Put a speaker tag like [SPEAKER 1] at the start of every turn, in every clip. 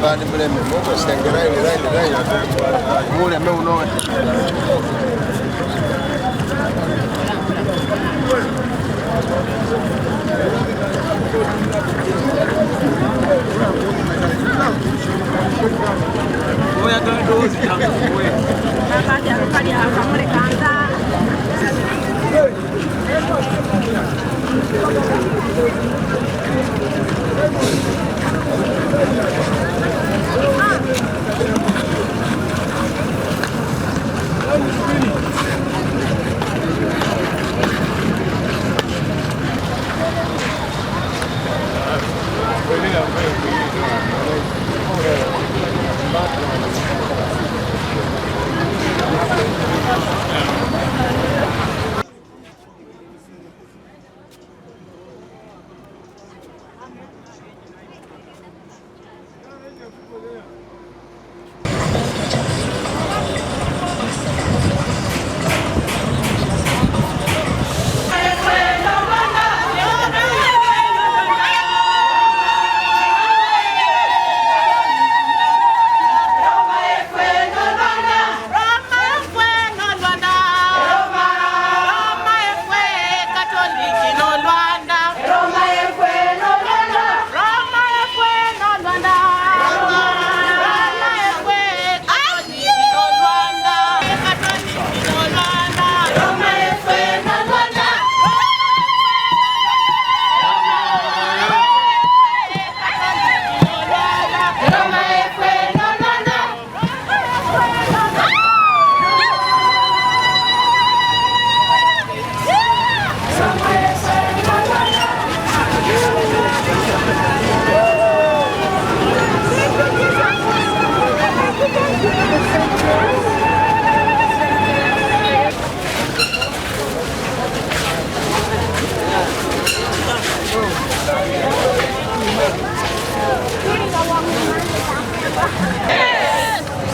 [SPEAKER 1] Bani Blame, Moko Sangarai, Mule Mono. We are going to do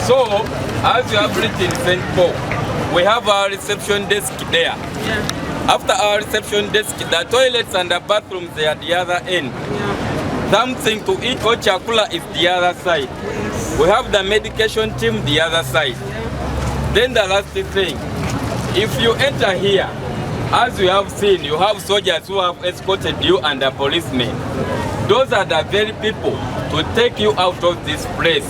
[SPEAKER 1] So, as you have written St. Paul, we have our reception desk there. Yeah. After our reception desk, the toilets and the bathrooms they are at the other end. Yeah. Something to eat or chakula is the other side. Yes. We have the medication team the other side. Yeah. Then the last thing, if you enter here, as you have seen, you have soldiers who have escorted you and the policemen. Those are the very people to take you out of this place.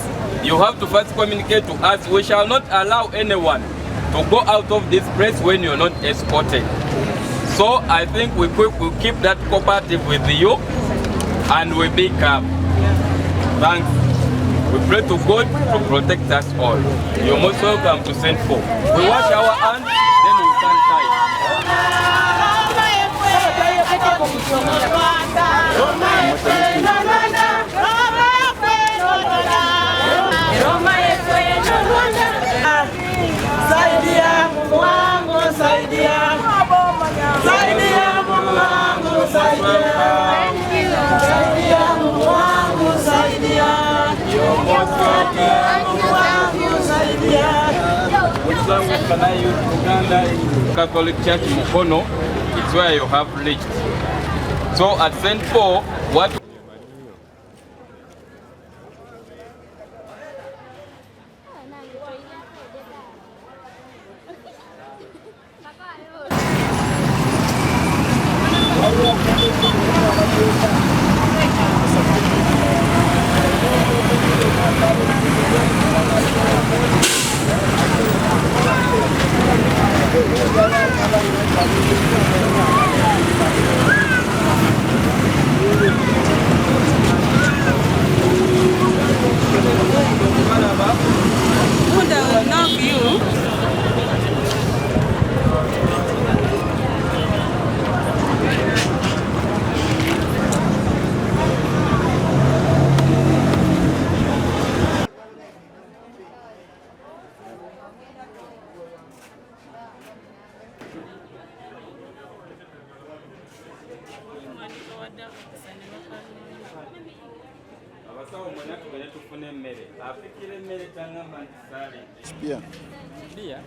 [SPEAKER 1] You have to first communicate to us. We shall not allow anyone to go out of this place when you're not escorted. So I think we will keep that cooperative with you and we be calm. Thanks. We pray to God to protect us all. You're most welcome to St. Paul. We wash our hands, then we stand tight. Catholic Church Mukono is where you have reached. So at St. Paul, what
[SPEAKER 2] Pia.
[SPEAKER 1] Pia.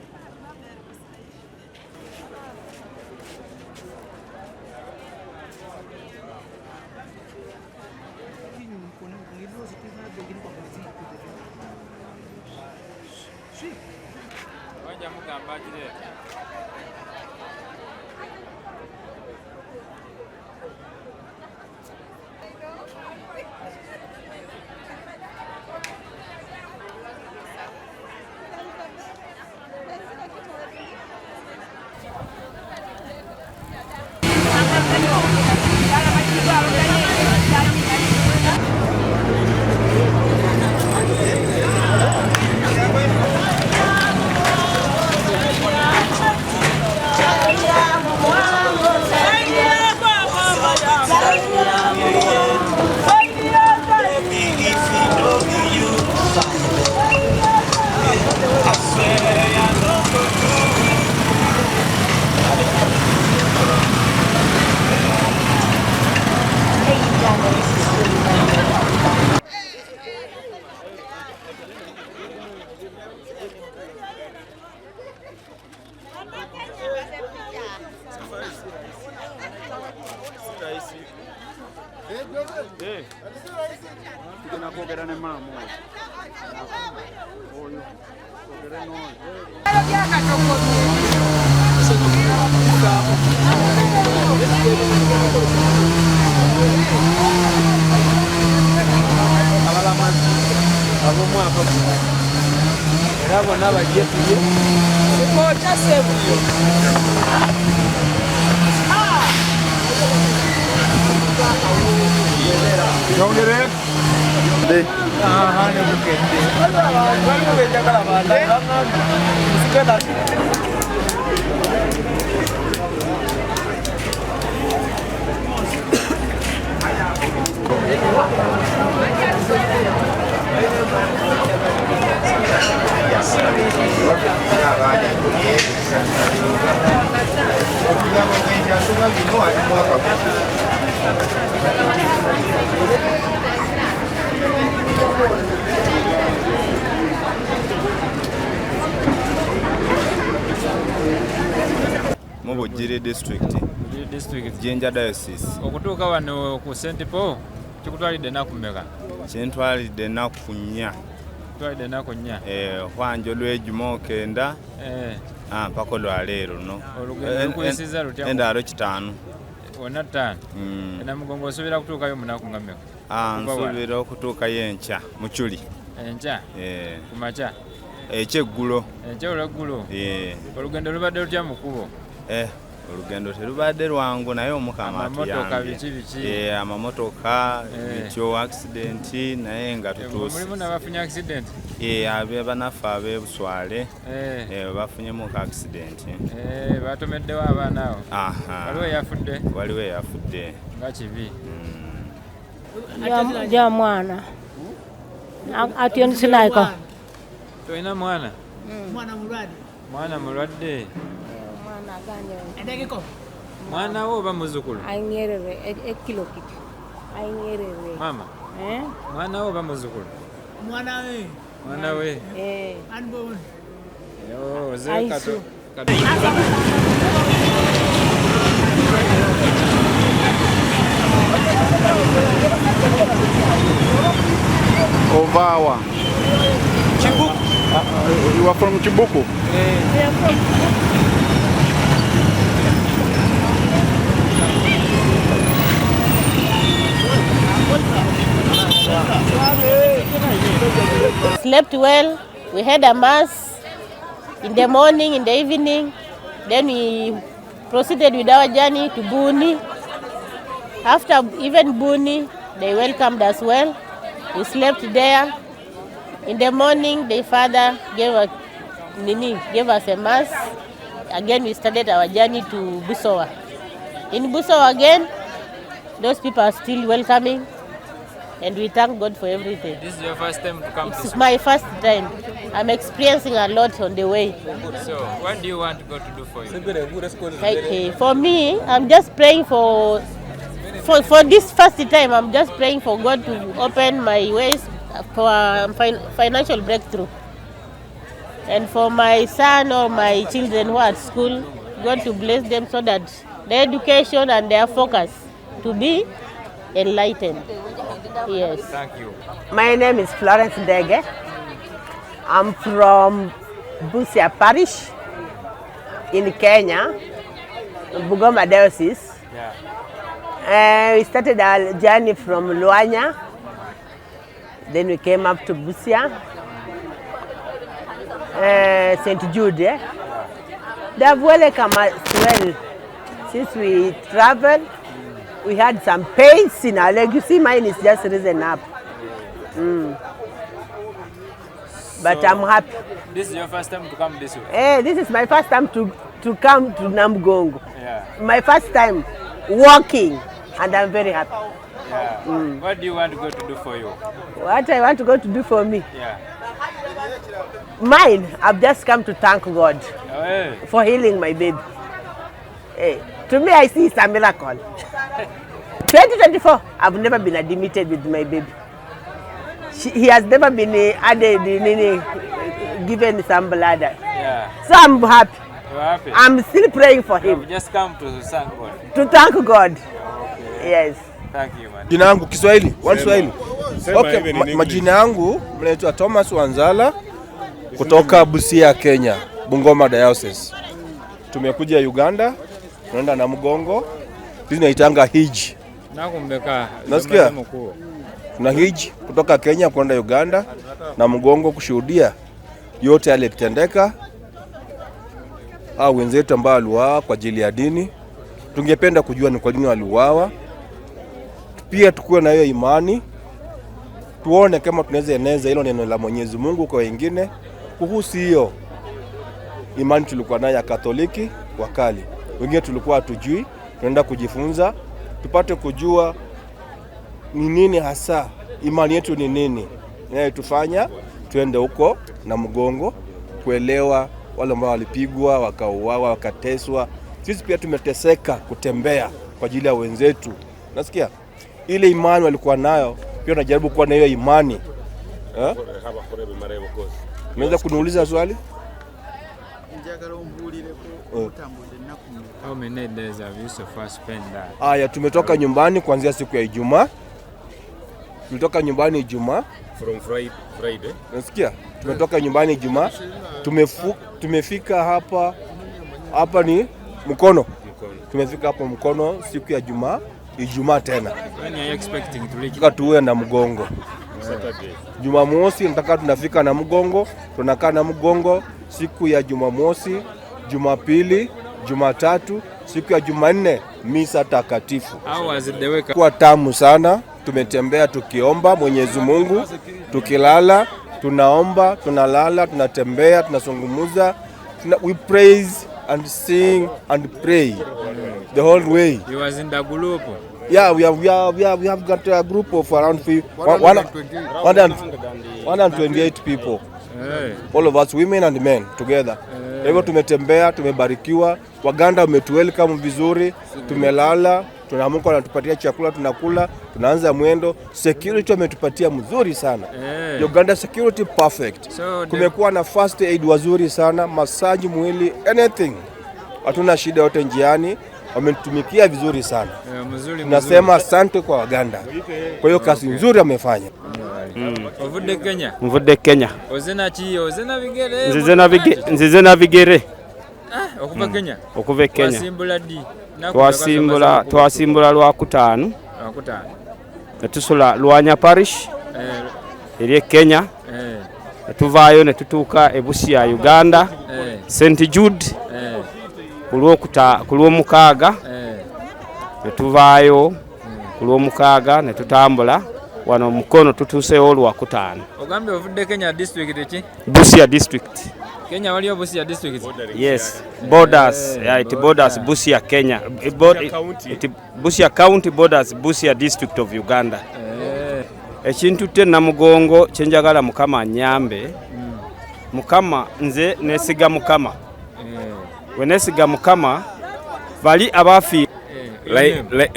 [SPEAKER 2] Mubujiri district. Jinja diocese.
[SPEAKER 3] Okutuuka wano ku St. Paul kikutwalidde ennaku mmeka?
[SPEAKER 2] Kintwalidde ennaku nnya.
[SPEAKER 3] Twalidde ennaku nnya.
[SPEAKER 2] Hwanjo lw'ejuma okenda. Mpaka olwaleero no.
[SPEAKER 3] Olugendo lukuyisiza lutya?
[SPEAKER 2] Endaalo 5.
[SPEAKER 3] Wonna 5. Namugongo osuubira kutuukayo munaku nga mmeka?
[SPEAKER 2] Nsuubira okutuukayo enkya mu Chuli.
[SPEAKER 3] Enkya? Ku makya?
[SPEAKER 2] Ekyeggulo.
[SPEAKER 3] Enkya olweggulo? Olugendo lubadde lutya mu kkubo?
[SPEAKER 2] Olugendo terubadde lwangu naye Omukama atuyambye. Amamotoka bityo accident naye nga tutuuse.
[SPEAKER 3] Mulimu n'abafunye accident?
[SPEAKER 2] Abanaffe ab'Ebuswale bafunyemu ka accident.
[SPEAKER 3] Batomeddewo abaana abo? Waliwo eyafudde?
[SPEAKER 2] Waliwo eyafudde.
[SPEAKER 3] Nga kibi?
[SPEAKER 4] Ja mwana atiyo sinaiko.
[SPEAKER 3] Toyina mwana?
[SPEAKER 5] Mwana mulwadde.
[SPEAKER 3] Mwana mulwadde?
[SPEAKER 4] Mwana aganye.
[SPEAKER 5] Endagiko?
[SPEAKER 3] Mwana wo oba muzzukulu?
[SPEAKER 4] Ayingerere ekilo kiti. Ayingerere.
[SPEAKER 3] Mama? Mwana wo oba muzzukulu?
[SPEAKER 5] Mwana we.
[SPEAKER 3] Mwana we?
[SPEAKER 5] Unborn.
[SPEAKER 3] Yo, ze kato.
[SPEAKER 6] Ovawa.
[SPEAKER 3] Chibuku.
[SPEAKER 6] You are from Chibuku?
[SPEAKER 4] Slept well. We had a mass in the morning, in the evening. Then we proceeded with our journey to Buni. After even Buni, they welcomed us well. We slept there. In the morning, the father gave us a mass. Again, we started our journey to Busowa. In Busowa again, those people are still welcoming, and we thank God for everything.
[SPEAKER 3] This is your first time to come?
[SPEAKER 4] It's my first time. I'm experiencing a lot on the way.
[SPEAKER 3] So, what do you want God to do for you?
[SPEAKER 4] For me, I'm just praying for this first time. I'm just praying for God to open my ways for financial breakthrough. And for my son or my children who are at school, God to bless them so that their education and their focus to be enlightened. Yes.
[SPEAKER 3] Thank you.
[SPEAKER 7] My name is Florence Ndege. I'm from Busia Parish in Kenya, Bungoma Diocese.
[SPEAKER 3] Yeah.
[SPEAKER 7] We started our journey from Luanya, then we came up to Busia, St. Jude. They have welcomed us well. Since we traveled, we had some pains in our leg. You see, mine is just risen up. But I'm happy.
[SPEAKER 3] This is your first time to come this way?
[SPEAKER 7] This is my first time to come to Namugongo.
[SPEAKER 3] Yeah.
[SPEAKER 7] My first time walking, and I'm very happy.
[SPEAKER 3] Yeah. What do you want God to do for you?
[SPEAKER 7] What I want to go to do for me?
[SPEAKER 3] Yeah.
[SPEAKER 7] Mine, I've just come to thank God
[SPEAKER 3] Hey.
[SPEAKER 7] for healing my baby. To me, I see it's a miracle. 2024, I've never been admitted with my baby. He has never been added, given some blood.
[SPEAKER 3] Yeah.
[SPEAKER 7] So I'm happy.
[SPEAKER 3] You're happy?
[SPEAKER 7] I'm still praying for him.
[SPEAKER 3] You've just come to thank God.
[SPEAKER 7] To thank God.
[SPEAKER 3] Okay.
[SPEAKER 7] Yes.
[SPEAKER 3] Thank you, man.
[SPEAKER 8] Jina yangu Kiswahili, Swahili. Okay, majina yangu mnaitwa Thomas Wanzala kutoka Busia, Kenya, Bungoma Diocese. Tumekuja Uganda, tunaenda Namugongo. Hizi naitanga hiji.
[SPEAKER 3] Nakumbeka.
[SPEAKER 8] Nasikia? Tuna hiji kutoka Kenya kwenda Uganda na Namugongo kushuhudia yote yaliyotendeka au wenzetu ambao waliuawa kwa ajili ya dini. Tungependa kujua ni kwa nini waliuawa. Pia tukue na hiyo imani, tuone kama tunaweza eneza hilo neno la Mwenyezi Mungu kwa wengine. Kuhusu hiyo imani tulikuwa nayo ya Katoliki wakali, wengine tulikuwa hatujui, tunaenda kujifunza tupate kujua ni nini hasa imani yetu ni nini, tufanya tuende huko Namugongo kuelewa wale ambao walipigwa, wakauawa, wakateswa. Sisi pia tumeteseka kutembea kwa ajili ya wenzetu. Nasikia ile imani walikuwa nayo, pia tunajaribu kuwa na hiyo imani. Unaweza kuniuliza swali?
[SPEAKER 3] How many days have you so far spent there?
[SPEAKER 8] Aya, tumetoka nyumbani kuanzia siku ya Ijumaa. Tumetoka nyumbani Ijumaa.
[SPEAKER 9] From Friday.
[SPEAKER 8] Nasikia? Tumetoka nyumbani Ijumaa. Tumefika hapa ni Mkono. Tumefika hapo Mkono siku ya Ijumaa tena.
[SPEAKER 3] When are you expecting to reach?
[SPEAKER 8] Tuwe Namugongo.
[SPEAKER 9] Saturday.
[SPEAKER 8] Jumamosi nataka tunafika Namugongo, tunakaa Namugongo siku ya Jumamosi, Jumapili, Jumatatu, siku ya Jumanne misa takatifu.
[SPEAKER 3] How was the way?
[SPEAKER 8] Kwa tamu sana, tumetembea tukiomba Mwenyezi Mungu, tukilala, tunaomba, tunalala, tunatembea, tunazungumza, we praise and sing and pray the whole way.
[SPEAKER 3] You was in the group?
[SPEAKER 8] Yeah, we have got a group of around 128 people.
[SPEAKER 3] Hey.
[SPEAKER 8] All of us, women and men together. Hivyo tumetembea, tumebarikiwa. Waganda wametuwelcome vizuri, tumelala, tunaamka na tupatia chakula, tunakula, tunaanza mwendo. Security wametupatia mzuri sana. Uganda security perfect.
[SPEAKER 3] So
[SPEAKER 8] kumekuwa na first aid wazuri sana, massage mwili, anything. Hatuna shida yote njiani. Wametumikia vizuri sana. Tunasema asante kwa Waganda. Kwa hiyo kazi nzuri wamefanya.
[SPEAKER 3] Uvude Kenya?
[SPEAKER 10] Mvude Kenya.
[SPEAKER 3] Ozena chi, ozena vigere.
[SPEAKER 10] Nzize na vigere.
[SPEAKER 3] Okuva Kenya?
[SPEAKER 10] Okuva Kenya.
[SPEAKER 3] Twasimbula di.
[SPEAKER 10] Twasimbula Lwakutaano.
[SPEAKER 3] Lwakutaano.
[SPEAKER 10] Netusula Luanya Parish. Eri Kenya. Netuvaayo netutuuka e Busia Uganda. St. Jude. Kulwomukaaga netuvaayo kulwomukaaga netutambula wano Mukono tutuuseewo Lwakutaano.
[SPEAKER 3] Ogambe ovudde Kenya district ki?
[SPEAKER 10] Busia district.
[SPEAKER 3] Kenya waliyo Busia district?
[SPEAKER 10] Yes, borders. Yeah, it borders Busia, Kenya. Busia county borders Busia district of Uganda. Ekintu te Namugongo kyenjagala Mukama anyambe. Mukama nze nesiga Mukama. Wenesiga Mukama vali abafi.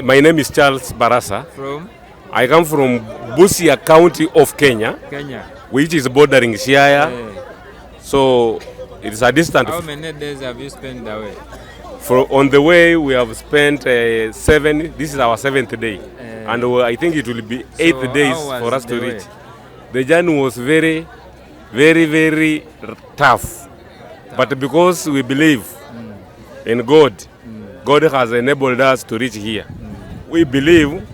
[SPEAKER 9] My name is Charles Barasa.
[SPEAKER 3] From?
[SPEAKER 9] I come from Busia County of Kenya.
[SPEAKER 3] Kenya.
[SPEAKER 9] Which is bordering Siaya. So it is a distant.
[SPEAKER 3] How many days have you spent away?
[SPEAKER 9] On the way, we have spent 7. This is our 7th day, and I think it will be 8 days for us to reach. The journey was very, very, very tough, but because we believe in God, God has enabled us to reach here. We believe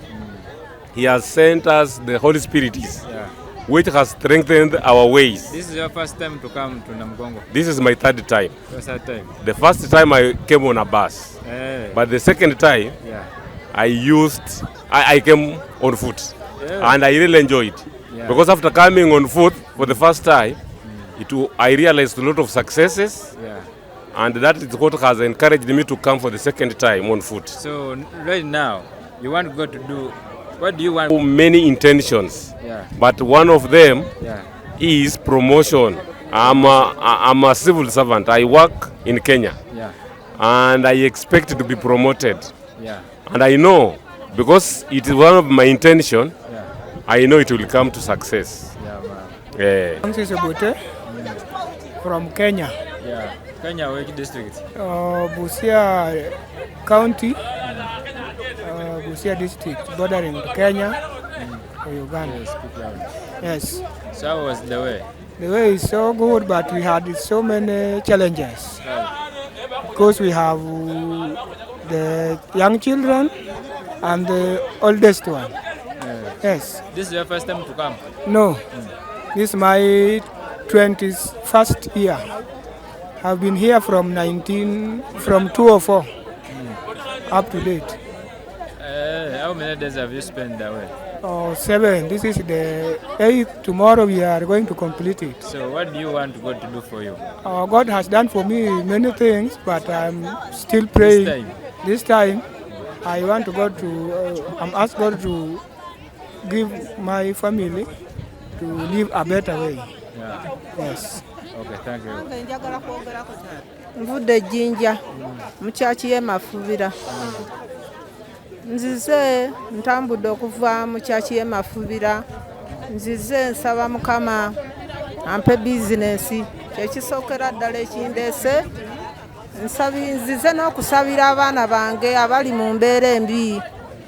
[SPEAKER 9] He has sent us the Holy Spirit, which has strengthened our ways.
[SPEAKER 3] This is your first time to come to Namugongo?
[SPEAKER 9] This is my 3rd time.
[SPEAKER 3] Your 3rd time?
[SPEAKER 9] The first time I came on a bus, but the 2nd time I came on foot, and I really enjoyed it. Because after coming on foot for the first time, I realized a lot of successes, and that is what has encouraged me to come for the 2nd time on foot.
[SPEAKER 3] So right now, you want to go to do, what do you want?
[SPEAKER 9] Many intentions, but one of them is promotion. I'm a civil servant. I work in Kenya, and I expect to be promoted. And I know, because it is one of my intention, I know it will come to success.
[SPEAKER 5] From Kenya.
[SPEAKER 3] Kenya, which district?
[SPEAKER 5] Busia County, Busia district, bordering Kenya or Uganda. Yes.
[SPEAKER 3] So how was the way?
[SPEAKER 5] The way is so good, but we had so many challenges. Because we have the young children and the oldest one. Yes.
[SPEAKER 3] This is your first time to come?
[SPEAKER 5] No. This is my 21st year. I've been here from 2004 up to date.
[SPEAKER 3] How many days have you spent away?
[SPEAKER 5] 7. This is the 8th. Tomorrow we are going to complete it.
[SPEAKER 3] So what do you want God to do for you?
[SPEAKER 5] God has done for me many things, but I'm still praying. This time I want to go to, I'm asked God to give my family to live a better way. Yes.
[SPEAKER 3] Okay, thank you.
[SPEAKER 7] Mvudde Jinja, mukyaki y'Emafubira. Nzize ntambudde okuva mu kyaki y'Emafubira. Nzize nsaba Mukama ampe bizinesi. Kyekisookera ddala ekindeese. Nzize n'okusabira abaana bange abali mu mbeera embi.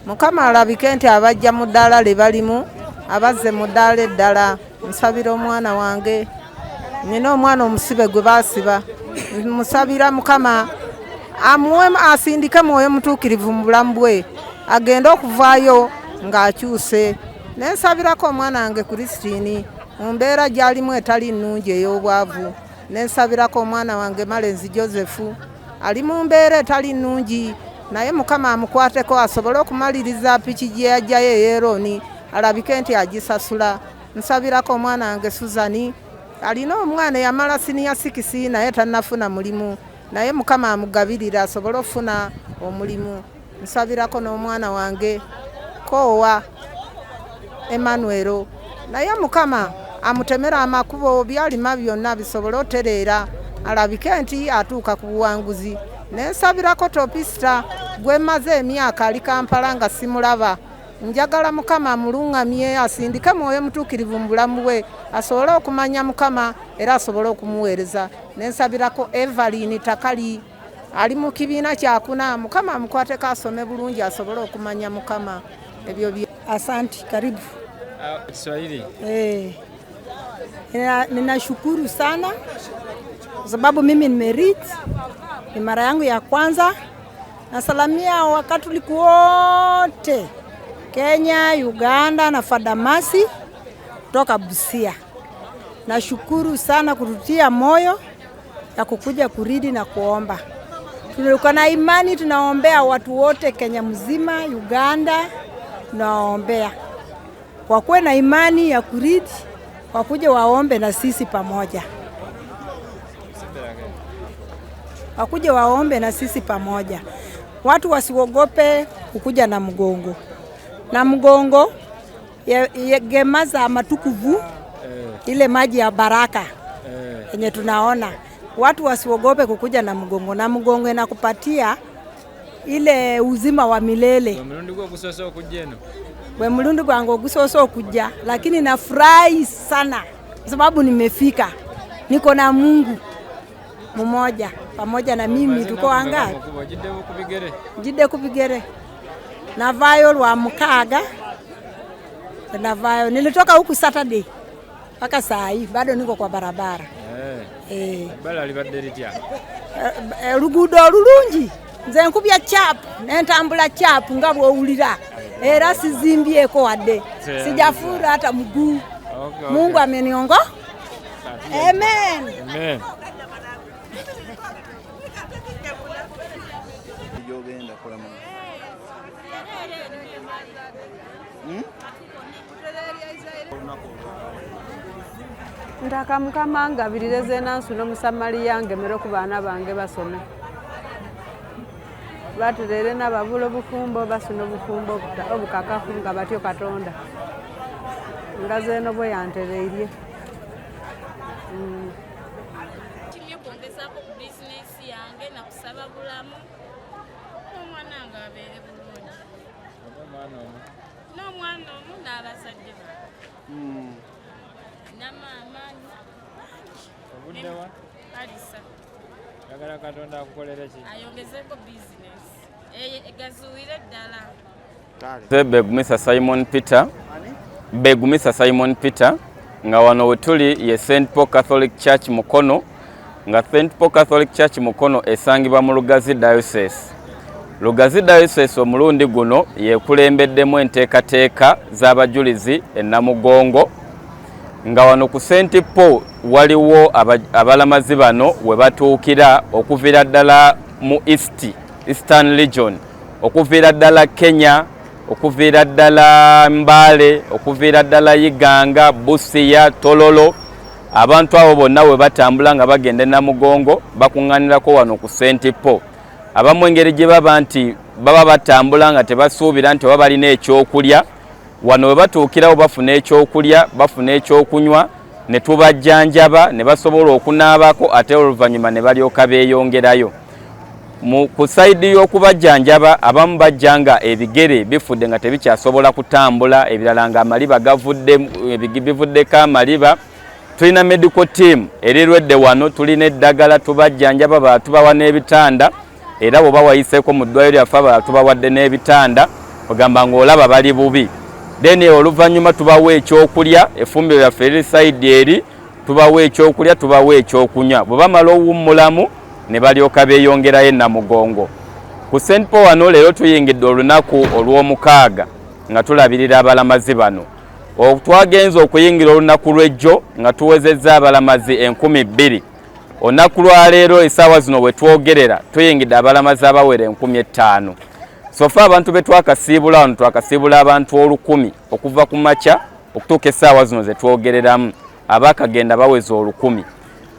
[SPEAKER 7] Mukama alabike nti abajja mu ddaala lye balimu, abazze mu ddaala eddala. Nsabira omwana wange. Nina omwana omusibe gwe baasiba. Musabira Mukama amuwe asindike mwoyo mutuukirivu mu bulamu bwe. Agende okuvaayo ng'akyuse. Nensabirako omwana wange Kristine mu mbeera gy'alimu etali nnungi ey'obwavu. Nensabirako omwana wange Malenzi Joseph ali mu mbeera etali nnungi, naye Mukama amukwateko asobole okumaliriza piki gye yajjayo eyeeroni, alabike nti agisasula. Nsabirako omwana wange Suzani alina omwana yamala siniya 6 naye tannafuna mulimu, naye Mukama amugabirira asobole okufuna omulimu. Nsabirako n'omwana wange Koowa Emmanuel, naye Mukama amutemera amakubo byalima byonna bisobole otereera, alabike nti atuuka ku buwanguzi. Nensabirako Topista gwe maze emyaka ali Kampala nga simulaba. Njagala Mukama mulungamye asindike mwoyo mutuukirivu mu bulamu bwe, asobole okumanya Mukama era asobole okumuweereza. Nensabirako Evelyn Takali ali mu kibiina kyakuna, Mukama amukwateko asome bulungi asobole okumanya Mukama. Ebyo bye. Asante, karibu.
[SPEAKER 3] Kiswahili.
[SPEAKER 11] Ninashukuru sana sababu mimi nimeriti, ni mara yangu ya kwanza. Nasalamia Wakatoliki wote Kenya, Uganda na Fadamasi kutoka Busia. Nashukuru sana kututia moyo ya kukuja kuridi na kuomba. Tunakuwa na imani, tunaombea watu wote Kenya mzima, Uganda, tunaombea wakuwe na imani ya kuridi, wakuje waombe na sisi pamoja. Wakuje waombe na sisi pamoja. Watu wasiogope kukuja na mgongo. Na mgongo yegemaza matukuvu ile maji ya baraka yenye tunaona. Watu wasiogope kukuja na mgongo. Na mgongo inakupatia ile uzima wa milele.
[SPEAKER 3] Mulundi gwo gusoso okujeno.
[SPEAKER 11] We mulundi gwangu gusoso okuja, lakini nafurahi sana sababu nimefika. Niko na Mungu mmoja. pamoja na mimi tuko wangapi? Jide kupigere. Navayo lwa mkaga. Navayo nilitoka huku Saturday mpaka saa hii bado niko kwa barabara.
[SPEAKER 3] Bala libadde litya.
[SPEAKER 11] Lugudo lulungi. Nze nkubya chap nentambula chap nga bwowulira. Era sizimbyeko wadde. Sijafura hata mguu. Mungu ameniongo. Amen.
[SPEAKER 3] Amen.
[SPEAKER 12] Ntaka Mukama ngabirire nansu n'omusamali yange mere ku baana bange basome. Baturere n'ababulo bufumbo basuna bufumbo obukakafu nga batyo Katonda. Ngaze no bwe yantereerye.
[SPEAKER 13] Kimye kuongeza ku business yange na kusaba bulamu. Omwana nga abeere bulungi. N'omwana omu n'abazadde baabwe.
[SPEAKER 3] Obuddewa?
[SPEAKER 13] Alisa.
[SPEAKER 3] Yagala Katonda akukolere ki?
[SPEAKER 13] Ayongezeko business. Egazuwire ddala.
[SPEAKER 1] Begumisa Simon Peter nga wano wetuli ye St. Paul Catholic Church Mukono nga St. Paul Catholic Church Mukono esangibwa mu Lugazi Diocese. Lugazi Diocese omulundi guno yekulembeddemu enteekateeka z'abajulizi Namugongo nga wano ku St. Paul waliwo abalamazi bano we batuukira okuviira ddala mu Eastern Region, okuviira ddala Kenya, okuviira ddala Mbale, okuviira ddala Iganga, Busia, Tololo. Abantu abo bonna we batambula nga bagenda Namugongo bakuŋŋaanirako wano ku St. Paul. Abamu engeri gye baba nti baba batambula nga tebasuubira nti baba balina ekyokulya, wano we batuukirawo bafuna ekyokulya, bafuna ekyokunywa, ne tubajjanjaba ne basobola okunaabako ate oluvannyuma ne balyoka beeyongerayo. Ku sayidi y'okubajjanjaba abamu bajjanga ebigere bifudde nga tebikyasobola kutambula, ebirala nga amaliba bivuddeko amaliba. Tulina medical team erirwedde wano, tulina eddagala tubajjanjaba tubawa n'ebitanda, era bwe bawayiseeko mu ddwaliro lyaffe tubawadde n'ebitanda ogamba ng'olaba bali bubi. Then oluvannyuma tubawa ekyokulya, effumbiro lyaffe eriri sayidi eri, tubawa ekyokulya, tubawa ekyokunywa. Bwe bamala owummulamu ne balyoka beeyongerayo Namugongo. Ku St. Paul wano leero tuyingidde olunaku olw'omukaaga nga tulabirira abalamazi bano. Twagenza okuyingira olunaku lw'ejjo nga tuwezezza abalamazi 2,000. Olunaku lwa leero essaawa zino we twogerera tuyingidde abalamazi abawera 5,000. Sofa abantu be twakasiibula wano twakasiibula abantu 1,000 okuva ku makya okutuuka essaawa zino ze twogereramu, abaakagenda baweza 1,000.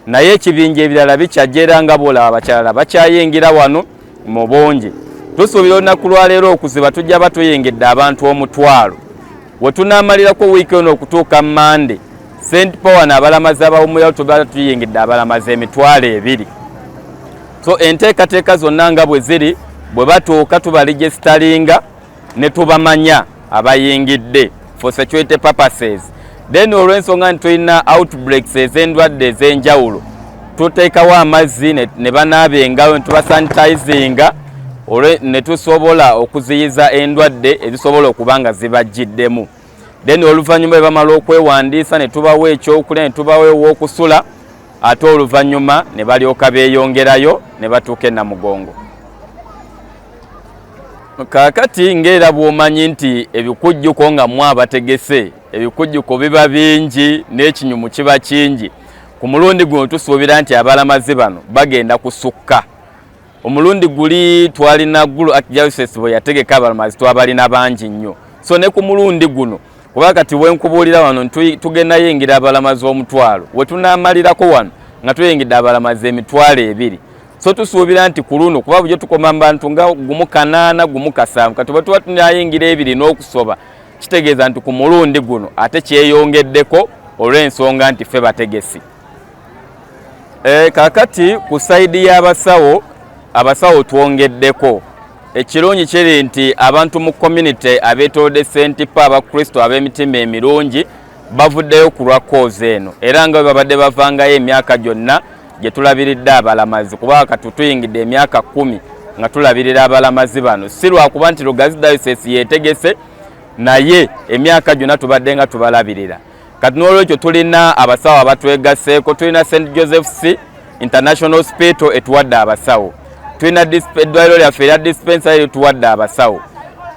[SPEAKER 1] Naye ekibinja ebirala bikyajjera nga bw'olaba abakyala bakyayingira wano mu bungi. Tusuubira olunaku lwa leero okuziba tujja batuyingidde abantu 1,000. We tunaamalirako wiiki eno okutuuka Mande, St. Paul wano abalamazi abawummulayo tuba tuyingidde abalamazi 2,000. So enteekateeka zonna nga bwe ziri, bwe batuuka tubaligestalinga ne tubamanya abayingidde for security purposes. Then olw'ensonga nti tulina outbreaks ez'endwadde ez'enjawulo, tuteekawo amazzi ne banaaba engalo ne tubasanitizinga ne tusobola okuziyiza endwadde ezisobola okuba nga zibajjiddemu. Then oluvannyuma bwe bamala okwewandiisa ne tubawa ekyokulya ne tubawa ew'okusula, ate oluvannyuma ne balyoka beeyongerayo ne batuuka e Namugongo. Kaakati ng'era bw'omanyi nti ebikujjuko nga mwabategese, ebikujjuko biba bingi n'ekinyumu kiba kingi. Ku mulundi guno tusuubira nti abalamazi bano bagenda kusukka. Omulundi guli twalina Gulu Archdiocese bwe yategeka abalamazi twabalina bangi nnyo. So ne ku mulundi guno kuba kati wenkubuulira wano tugenda yingira abalamazi 1,000, we tunaamalirako wano nga tuyingidde abalamazi 2,000. So tusuubira nti ku luno kuba bujjo tukoma bantu nga 1,800 1,700 kati bwe tuba tunayingira 2 n'okusoba kitegeeza nti ku mulundi guno ate kyeyongeddeko olw'ensonga nti ffe bategesi. Kaakati ku sayidi y'abasawo, abasawo twongeddeko. Ekirungi kiri nti abantu mu community abeetoolodde St. Paul abakristo ab'emitima emirungi bavuddeyo ku lwa koozi eno, era nga babadde bavangayo emyaka gyonna gye tulabiridde abalamazi kuba katutuyingidde emyaka 10 nga tulabirira abalamazi bano si lwakuba nti Lugazi Diocese yeetegese naye emyaka gyonna tubadde nga tubalabirira kati n'olwekyo tulina abasawo abatwegaseeko tulina St Joseph's International Hospital etuwadde abasawo tulina eddwaliro lyaffe erya dispensary etuwadde abasawo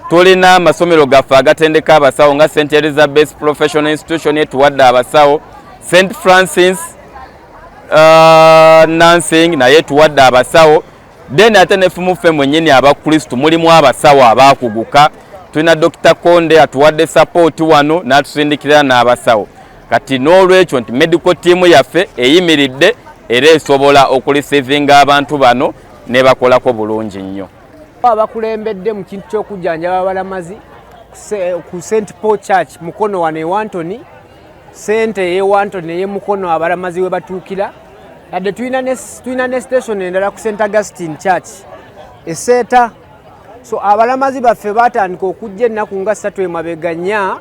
[SPEAKER 1] tulina amasomero gaffe agatendeka abasawo nga St Elizabeth Professional Institution etuwadde abasawo St Francis Nursing naye tuwadde abasawo then ate nefumuffe mwennyini abakristu mulimu abasawo abakuguka tulina Dr. Konde atuwadde support wano n'atusindikira n'abasawo kati n'olwekyo nti medical team yaffe eyimiridde era esobola okulisivinga abantu bano ne bakolako bulungi nnyo.
[SPEAKER 14] Abakulembedde mu kintu ky'okujjanjaba abalamazi ku St Paul Church mukono wano e Wantoni sente e Wantoni eye mukono abalamazi we batuukira yadde tulina ne station endala ku St Augustine Church eseeta so abalamazi baffe batandika okujja ennaku nga 3 emabega nnya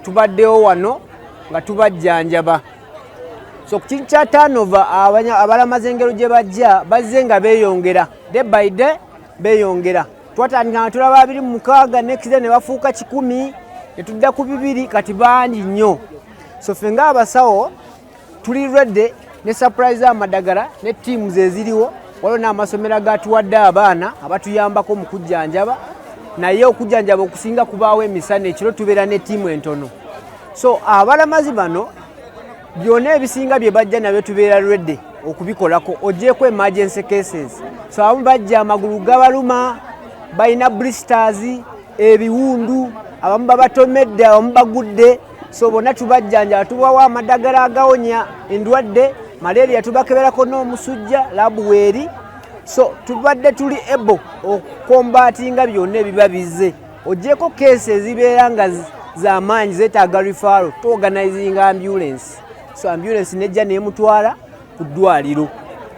[SPEAKER 14] tubaddewo wano nga tubajjanjaba so ku kintu kya turnover abalamazi engero gye bajja bazze nga beeyongera day by day beeyongera twatandika nga tulaba 26 next day ne bafuuka 10 ne tudda ku 2 kati bangi nnyo so ffe ng'abasawo tuli ready ne surprise amadagala ne teams eziriwo waliwo n'amasomero agatuwadde abaana abatuyambako mu kujjanjaba naye okujjanjaba okusinga kubaawo emisana ekiro tubeera ne tiimu entono so abalamazi bano byonna ebisinga bye bajja nabyo tubeera ready okubikolako ogyeko emergency cases so abamu bajja amagulu gabaluma balina blisters ebiwundu abamu babatomedde abamu bagudde so bonna tubajjanjaba tubawa amadagala agawonya endwadde malaria tubakeberako n'omusujja labuweeri so tubadde tuli able okukombatinga byonna ebiba bizze ogyeko case ezibeera nga z'amaanyi zeetaaga referral tuorganizing ambulance so ambulance nejja neemutwala ku ddwaliro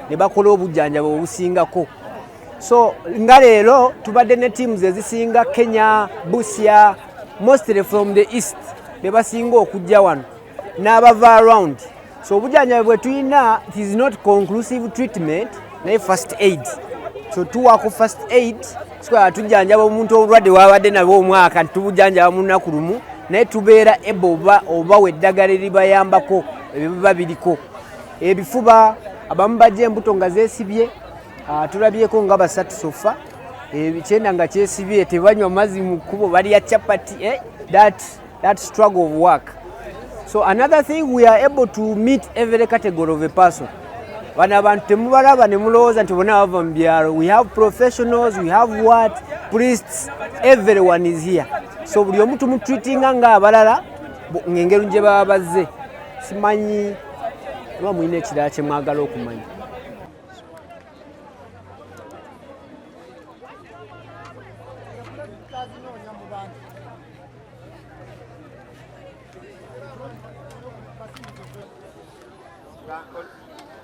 [SPEAKER 14] ne bakola obujjanjaba obusingako so nga leero tubadde ne teams ezisinga Kenya, Busia, mostly from the east be basinga okujja wano n'abava around so obujjanjabi bwe tulina it is not conclusive treatment naye first aid so tuwaako first aid so tujjanjaba omuntu obulwadde wabadde nabwo omwaka tubujjanjaba mu lunaku lumu naye tubeera ebo obawa eddagala eribayambako ebiba biriko ebifuba abamu bajja embuto nga zeesibye tulabyeko nga basatu sofa ebikyenda nga kyesibye tebanywa mazzi mu kkubo balya chapati that struggle of work. So another thing, we are able to meet every category of a person. Bano abantu temubalaba ne mulowooza nti bonna bava mu byalo. We have professionals, we have what? Priests, everyone is here. So buli omu tumutreatinga nga abalala ng'engero gye baba bazze. Simanyi oba mulina ekirala kye mwagala okumanya.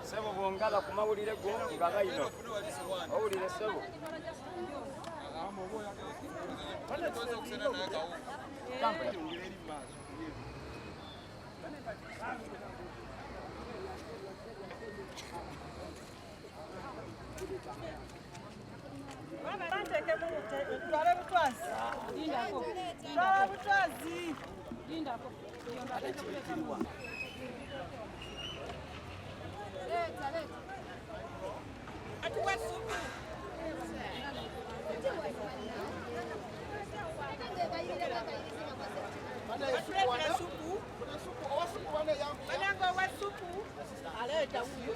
[SPEAKER 10] Sebo bongala kumawulire go ngagaino. Owulire sebo.
[SPEAKER 7] Aleta huyu